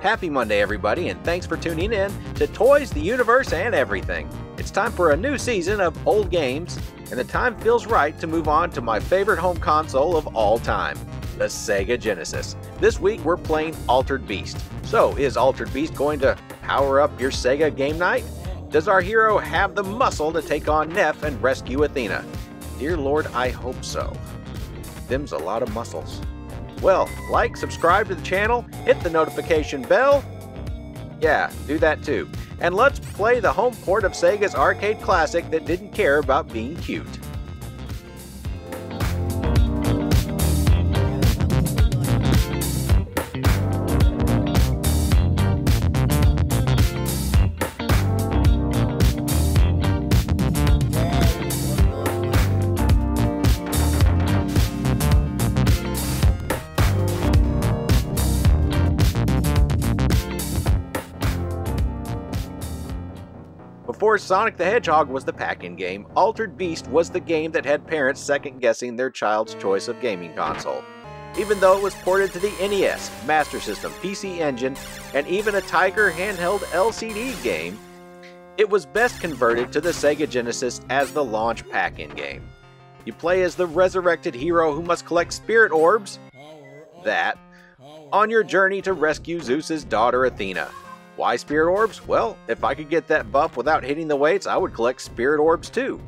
Happy Monday, everybody, and thanks for tuning in to Toys, the Universe, and Everything. It's time for a new season of old games, and the time feels right to move on to my favorite home console of all time, the SEGA Genesis. This week, we're playing Altered Beast. So, is Altered Beast going to power up your SEGA game night? Does our hero have the muscle to take on Neff and rescue Athena? Dear Lord, I hope so. Them's a lot of muscles. Well, like, subscribe to the channel, hit the notification bell. Yeah, do that too. And let's play the home port of Sega's arcade classic that didn't care about being cute. Before Sonic the Hedgehog was the pack-in game, Altered Beast was the game that had parents second-guessing their child's choice of gaming console. Even though it was ported to the NES, Master System, PC Engine, and even a Tiger handheld LCD game, it was best converted to the SEGA Genesis as the launch pack-in game. You play as the resurrected hero who must collect spirit orbs, on your journey to rescue Zeus's daughter Athena. Why spirit orbs? Well, if I could get that buff without hitting the weights, I would collect spirit orbs too.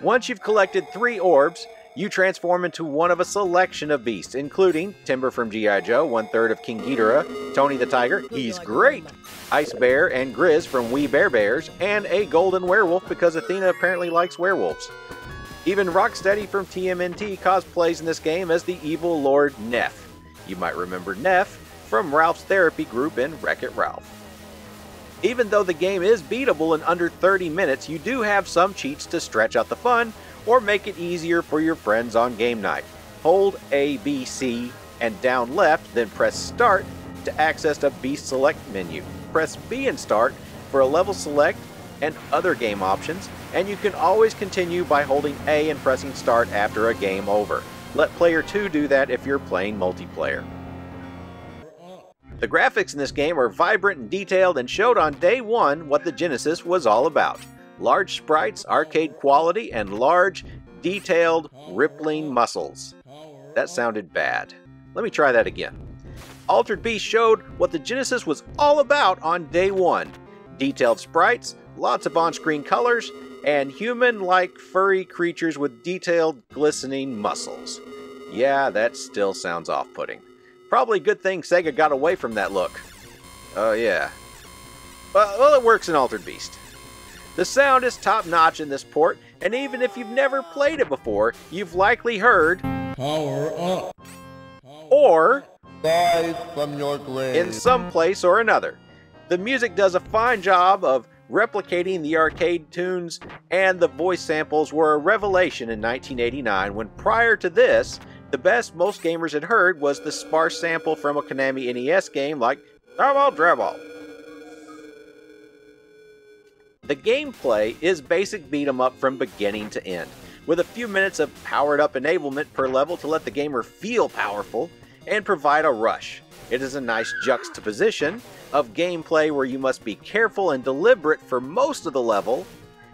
Once you've collected 3 orbs, you transform into one of a selection of beasts, including Timber from G.I. Joe, 1/3 of King Ghidorah, Tony the Tiger, he's great, Ice Bear and Grizz from We Bare Bears, and a golden werewolf because Athena apparently likes werewolves. Even Rocksteady from TMNT cosplays in this game as the evil Lord Neff. You might remember Neff from Ralph's therapy group in Wreck-It Ralph. Even though the game is beatable in under 30 minutes, you do have some cheats to stretch out the fun or make it easier for your friends on game night. Hold A, B, C, and down left, then press Start to access a Beast Select menu. Press B and Start for a level select and other game options, and you can always continue by holding A and pressing Start after a game over. Let player 2 do that if you're playing multiplayer. The graphics in this game are vibrant and detailed and showed on day one what the Genesis was all about. Large sprites, arcade quality, and large, detailed, rippling muscles. That sounded bad. Let me try that again. Altered Beast showed what the Genesis was all about on day one. Detailed sprites, lots of on-screen colors, and human-like furry creatures with detailed, glistening muscles. Yeah, that still sounds off-putting. Probably a good thing Sega got away from that look. Oh yeah. Well, it works in Altered Beast. The sound is top-notch in this port, and even if you've never played it before, you've likely heard Power Up or Rise from Your Grave in some place or another. The music does a fine job of replicating the arcade tunes, and the voice samples were a revelation in 1989 when prior to this, the best most gamers had heard was the sparse sample from a Konami NES game like Drabble. The gameplay is basic beat 'em up from beginning to end, with a few minutes of powered up enablement per level to let the gamer feel powerful and provide a rush. It is a nice juxtaposition of gameplay where you must be careful and deliberate for most of the level,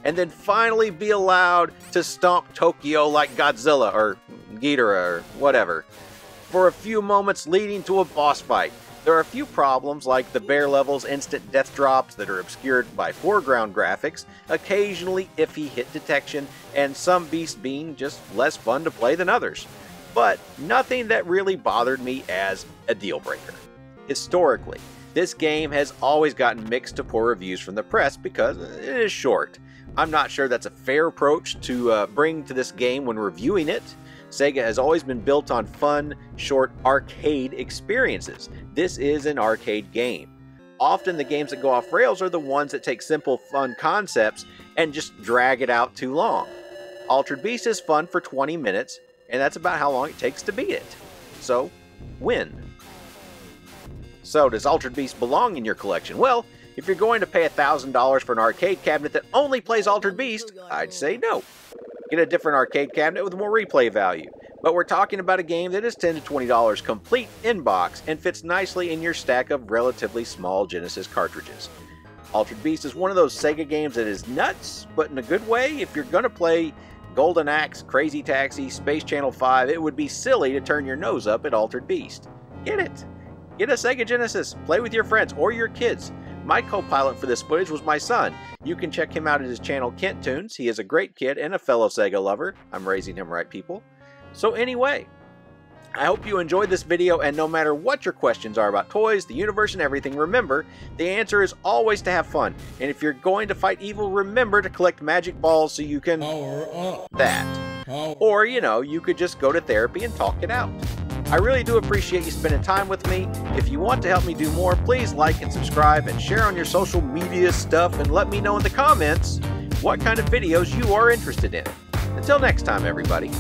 and then finally be allowed to stomp Tokyo like Godzilla or Ghidorah or whatever, for a few moments leading to a boss fight. There are a few problems like the bear level's instant death drops that are obscured by foreground graphics, occasionally iffy hit detection, and some beasts being just less fun to play than others. But nothing that really bothered me as a deal breaker. Historically, this game has always gotten mixed to poor reviews from the press because it is short. I'm not sure that's a fair approach to bring to this game when reviewing it. Sega has always been built on fun, short arcade experiences. This is an arcade game. Often the games that go off rails are the ones that take simple, fun concepts and just drag it out too long. Altered Beast is fun for 20 minutes, and that's about how long it takes to beat it. So, win. So, does Altered Beast belong in your collection? Well, if you're going to pay $1,000 for an arcade cabinet that only plays Altered Beast, I'd say no. Get a different arcade cabinet with more replay value. But we're talking about a game that is $10 to $20 complete in box and fits nicely in your stack of relatively small Genesis cartridges. Altered Beast is one of those SEGA games that is nuts, but in a good way. If you're going to play Golden Axe, Crazy Taxi, Space Channel 5, it would be silly to turn your nose up at Altered Beast. Get it! Get a SEGA Genesis, play with your friends or your kids. My co-pilot for this footage was my son. You can check him out at his channel Kent Tunes. He is a great kid and a fellow SEGA lover. I'm raising him right, people. So anyway, I hope you enjoyed this video, and no matter what your questions are about toys, the universe, and everything, remember, the answer is always to have fun. And if you're going to fight evil, remember to collect magic balls so you can... Power up. That. Power. Or, you know, you could just go to therapy and talk it out. I really do appreciate you spending time with me. If you want to help me do more, please like and subscribe and share on your social media stuff, and let me know in the comments what kind of videos you are interested in. Until next time, everybody.